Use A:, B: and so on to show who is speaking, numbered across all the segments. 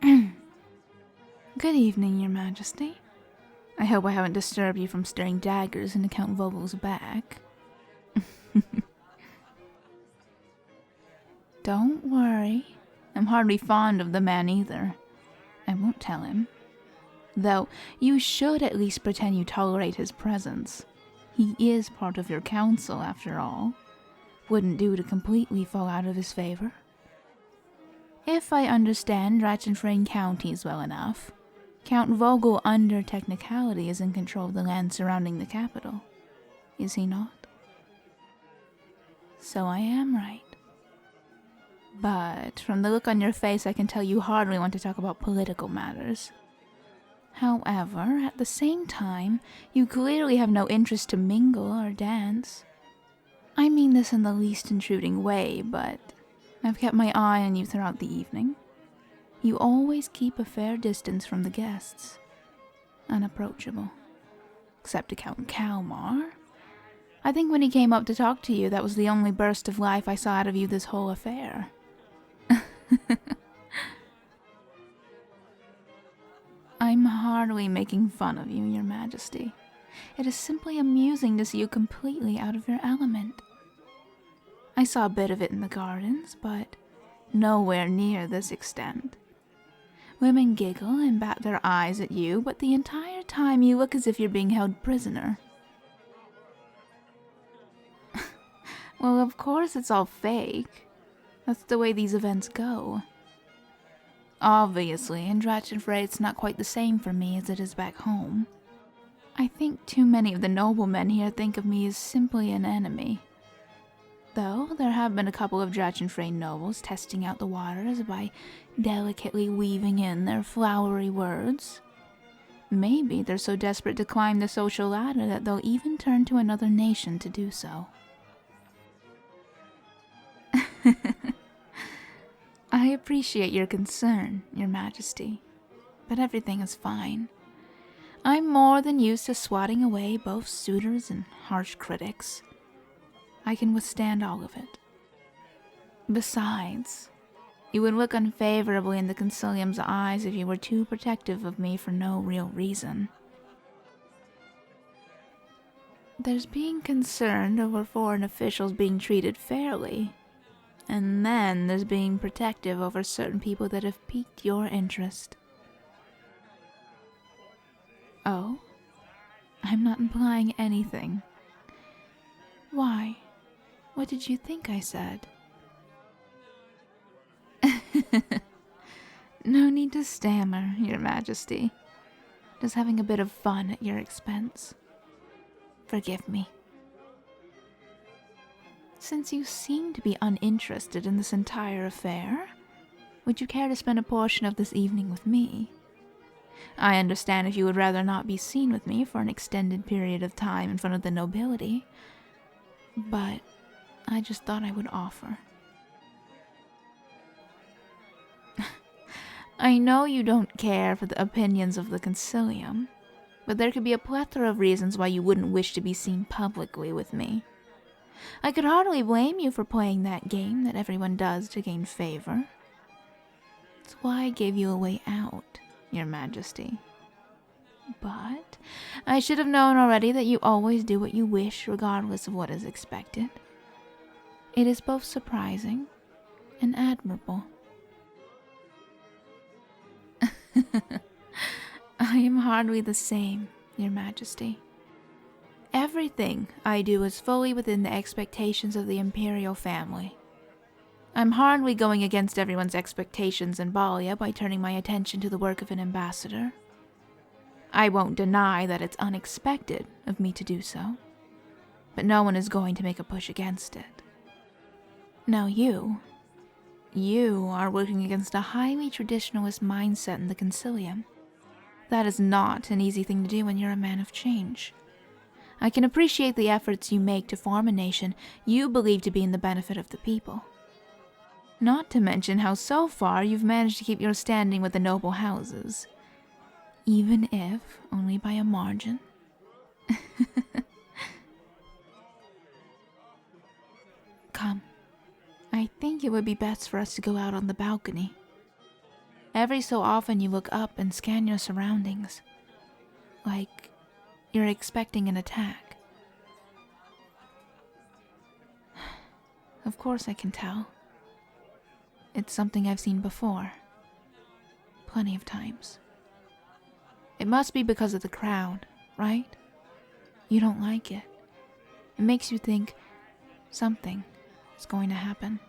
A: Good evening, Your Majesty. I hope I haven't disturbed you from staring daggers into Count Vogel's back. Don't worry. I'm hardly fond of the man either. I won't tell him. Though, you should at least pretend you tolerate his presence. He is part of your council, after all. Wouldn't do to completely fall out of his favor. If I understand Drachenfrain counties well enough, Count Vogel, under technicality, is in control of the land surrounding the capital. Is he not? So I am right. But from the look on your face, I can tell you hardly want to talk about political matters. However, at the same time, you clearly have no interest to mingle or dance. I mean this in the least intruding way, but I've kept my eye on you throughout the evening. You always keep a fair distance from the guests. Unapproachable. Except to Count Kalmar. I think when he came up to talk to you, that was the only burst of life I saw out of you this whole affair. I'm hardly making fun of you, Your Majesty. It is simply amusing to see you completely out of your element. I saw a bit of it in the gardens, but nowhere near this extent. Women giggle and bat their eyes at you, but the entire time you look as if you're being held prisoner. Well, of course it's all fake. That's the way these events go. Obviously, in Drachenfray it's not quite the same for me as it is back home. I think too many of the noblemen here think of me as simply an enemy. Though there have been a couple of Drachenfray nobles testing out the waters by delicately weaving in their flowery words. Maybe they're so desperate to climb the social ladder that they'll even turn to another nation to do so. I appreciate your concern, Your Majesty, but everything is fine. I'm more than used to swatting away both suitors and harsh critics. I can withstand all of it. Besides, you would look unfavorably in the Consilium's eyes if you were too protective of me for no real reason. There's being concerned over foreign officials being treated fairly. And then there's being protective over certain people that have piqued your interest. Oh? I'm not implying anything. Why? What did you think I said? No need to stammer, Your Majesty. Just having a bit of fun at your expense. Forgive me. Since you seem to be uninterested in this entire affair, would you care to spend a portion of this evening with me? I understand if you would rather not be seen with me for an extended period of time in front of the nobility, but I just thought I would offer. I know you don't care for the opinions of the Consilium, but there could be a plethora of reasons why you wouldn't wish to be seen publicly with me. I could hardly blame you for playing that game that everyone does to gain favor. That's why I gave you a way out, Your Majesty. But I should have known already that you always do what you wish regardless of what is expected. It is both surprising and admirable. I am hardly the same, Your Majesty. Everything I do is fully within the expectations of the imperial family. I'm hardly going against everyone's expectations in Balia by turning my attention to the work of an ambassador. I won't deny that it's unexpected of me to do so, but no one is going to make a push against it. Now you are working against a highly traditionalist mindset in the Consilium. That is not an easy thing to do when you're a man of change. I can appreciate the efforts you make to form a nation you believe to be in the benefit of the people. Not to mention how so far you've managed to keep your standing with the noble houses. Even if only by a margin. Come. I think it would be best for us to go out on the balcony. Every so often you look up and scan your surroundings, like you're expecting an attack. Of course I can tell. It's something I've seen before. Plenty of times. It must be because of the crowd, right? You don't like it. It makes you think something is going to happen.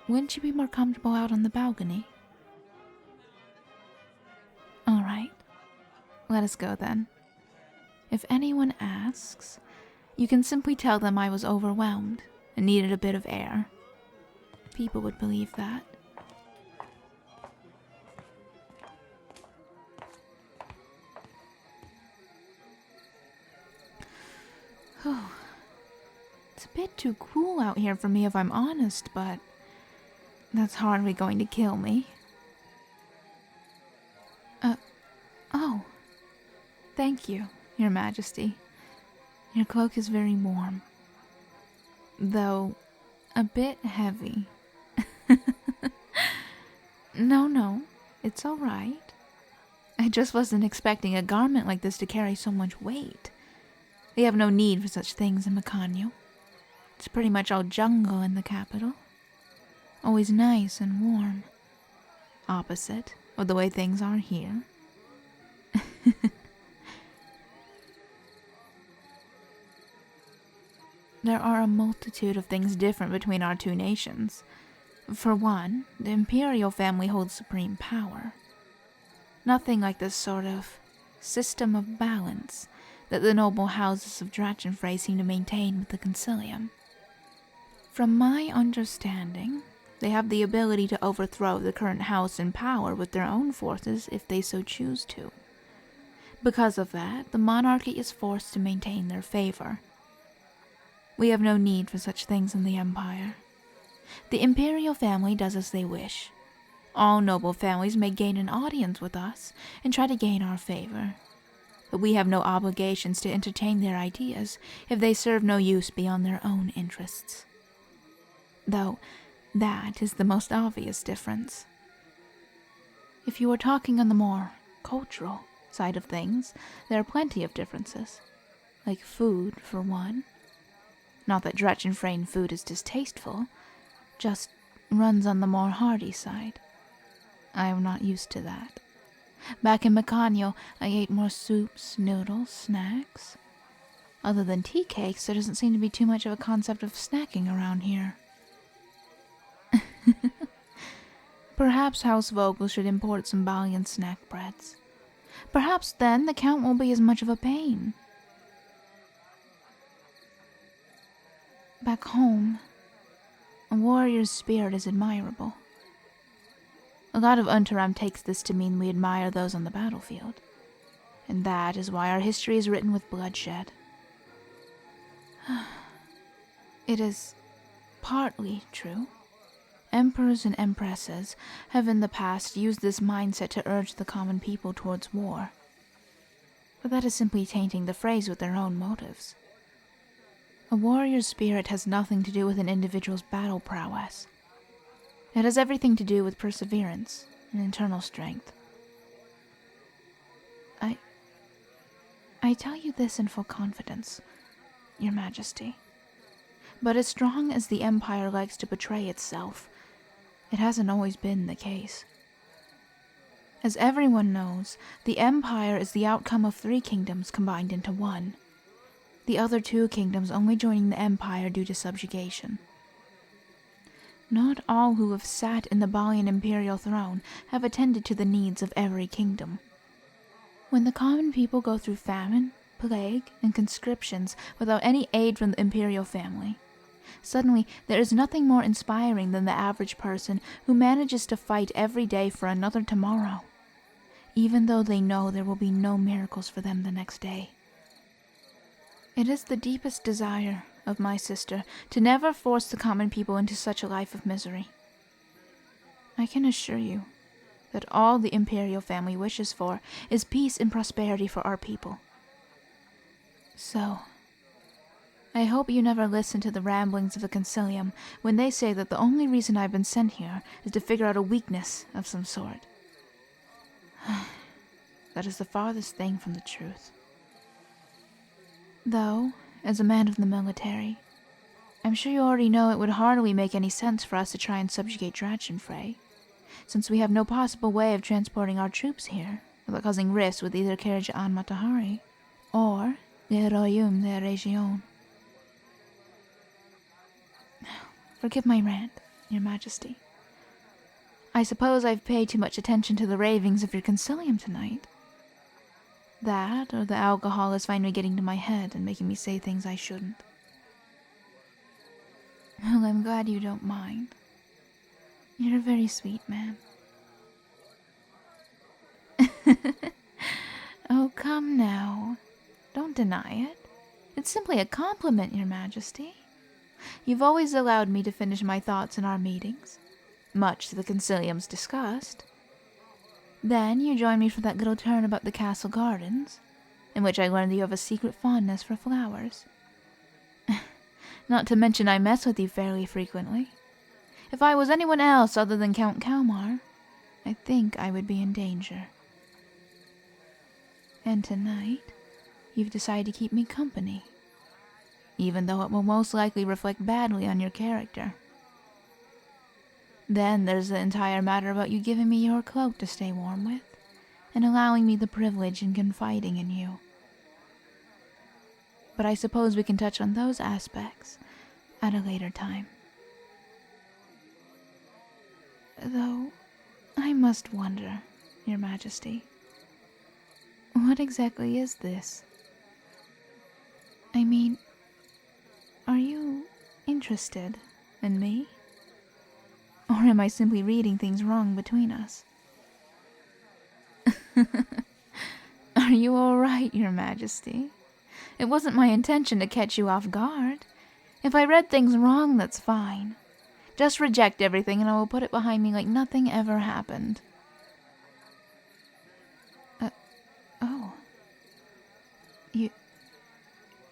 A: Wouldn't you be more comfortable out on the balcony? All right. Let us go then. If anyone asks, you can simply tell them I was overwhelmed and needed a bit of air. People would believe that. It's a bit too cool out here for me if I'm honest, but that's hardly going to kill me. Oh. Thank you, Your Majesty. Your cloak is very warm. Though, a bit heavy. No, it's all right. I just wasn't expecting a garment like this to carry so much weight. They have no need for such things in Macanio. It's pretty much all jungle in the capital. Always nice and warm. Opposite of the way things are here. There are a multitude of things different between our two nations. For one, the imperial family holds supreme power. Nothing like this sort of system of balance that the noble houses of Drachenfrey seem to maintain with the Concilium. From my understanding, they have the ability to overthrow the current house in power with their own forces if they so choose to. Because of that, the monarchy is forced to maintain their favor. We have no need for such things in the Empire. The imperial family does as they wish. All noble families may gain an audience with us and try to gain our favor. But we have no obligations to entertain their ideas if they serve no use beyond their own interests. Though, that is the most obvious difference. If you are talking on the more cultural side of things, there are plenty of differences. Like food, for one. Not that Drachenfrein food is distasteful, just runs on the more hearty side. I am not used to that. Back in Macanio, I ate more soups, noodles, snacks. Other than tea cakes, there doesn't seem to be too much of a concept of snacking around here. Perhaps House Vogel should import some Balian snack breads. Perhaps then the Count won't be as much of a pain. Back home, a warrior's spirit is admirable. A lot of Unterram takes this to mean we admire those on the battlefield, and that is why our history is written with bloodshed. It is partly true. Emperors and empresses have in the past used this mindset to urge the common people towards war. But that is simply tainting the phrase with their own motives. A warrior's spirit has nothing to do with an individual's battle prowess. It has everything to do with perseverance and internal strength. I tell you this in full confidence, Your Majesty. But as strong as the Empire likes to portray itself, it hasn't always been the case. As everyone knows, the Empire is the outcome of 3 kingdoms combined into one. The other 2 kingdoms only joining the Empire due to subjugation. Not all who have sat in the Balian imperial throne have attended to the needs of every kingdom. When the common people go through famine, plague, and conscriptions without any aid from the imperial family, suddenly there is nothing more inspiring than the average person who manages to fight every day for another tomorrow, even though they know there will be no miracles for them the next day. It is the deepest desire of my sister to never force the common people into such a life of misery. I can assure you that all the imperial family wishes for is peace and prosperity for our people. So, I hope you never listen to the ramblings of the Concilium when they say that the only reason I've been sent here is to figure out a weakness of some sort. That is the farthest thing from the truth. Though, as a man of the military, I'm sure you already know it would hardly make any sense for us to try and subjugate Drachenfrey, since we have no possible way of transporting our troops here without causing risks with either Carriage an Matahari or the Royaume de Région. Forgive my rant, Your Majesty. I suppose I've paid too much attention to the ravings of your Concilium tonight. That, or the alcohol is finally getting to my head and making me say things I shouldn't. Well, I'm glad you don't mind. You're a very sweet man. Oh, come now. Don't deny it. It's simply a compliment, Your Majesty. You've always allowed me to finish my thoughts in our meetings, much to the Concilium's disgust. Then you joined me for that little turn about the castle gardens, in which I learned that you have a secret fondness for flowers. Not to mention I mess with you fairly frequently. If I was anyone else other than Count Kalmar, I think I would be in danger. And tonight, you've decided to keep me company, even though it will most likely reflect badly on your character. Then there's the entire matter about you giving me your cloak to stay warm with, and allowing me the privilege in confiding in you. But I suppose we can touch on those aspects at a later time. Though, I must wonder, Your Majesty, what exactly is this? I mean, are you interested in me? Or am I simply reading things wrong between us? Are you all right, Your Majesty? It wasn't my intention to catch you off guard. If I read things wrong, that's fine. Just reject everything and I will put it behind me like nothing ever happened. Oh.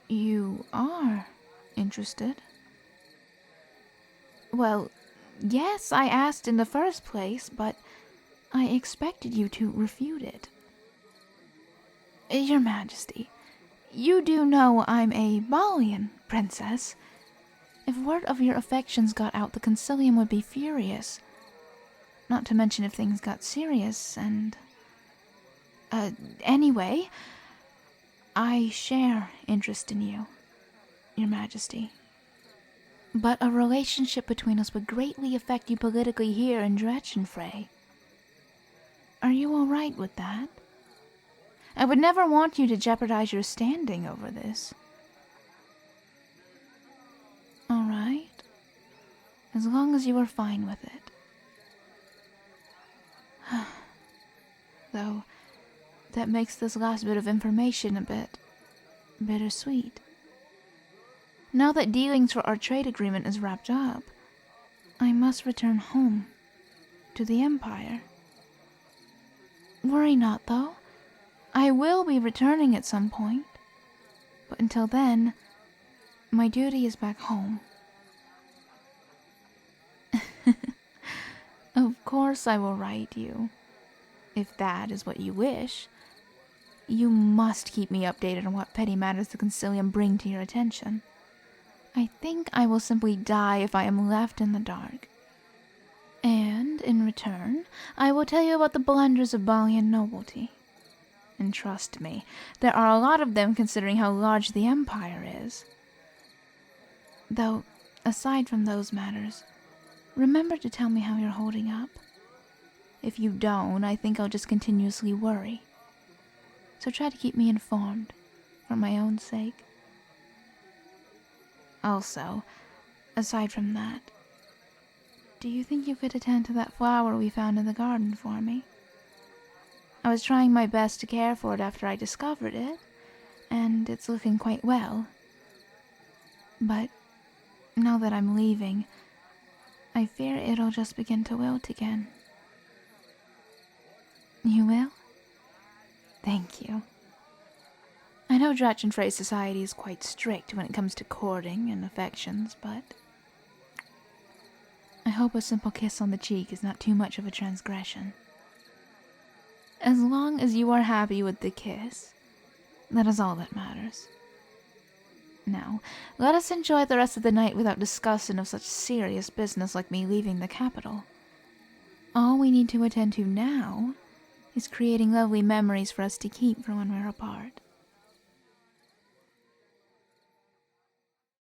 A: You are interested? Well, yes, I asked in the first place, but I expected you to refute it. Your Majesty, you do know I'm a Balian princess. If word of your affections got out, the Concilium would be furious. Not to mention if things got serious and... Anyway, I share interest in you, Your Majesty. But a relationship between us would greatly affect you politically here in Drachenfrey. Are you all right with that? I would never want you to jeopardize your standing over this. All right. As long as you are fine with it. Though, that makes this last bit of information a bit bittersweet. Now that dealings for our trade agreement is wrapped up, I must return home, to the Empire. Worry not, though. I will be returning at some point. But until then, my duty is back home. Of course I will write you, if that is what you wish. You must keep me updated on what petty matters the Concilium bring to your attention. I think I will simply die if I am left in the dark. And, in return, I will tell you about the blunders of Balian nobility. And trust me, there are a lot of them considering how large the Empire is. Though, aside from those matters, remember to tell me how you're holding up. If you don't, I think I'll just continuously worry. So try to keep me informed, for my own sake. Also, aside from that, do you think you could attend to that flower we found in the garden for me? I was trying my best to care for it after I discovered it, and it's looking quite well. But now that I'm leaving, I fear it'll just begin to wilt again. You will? Thank you. I know Drachenfrey's society is quite strict when it comes to courting and affections, but I hope a simple kiss on the cheek is not too much of a transgression. As long as you are happy with the kiss, that is all that matters. Now, let us enjoy the rest of the night without discussion of such serious business like me leaving the capital. All we need to attend to now is creating lovely memories for us to keep for when we're apart.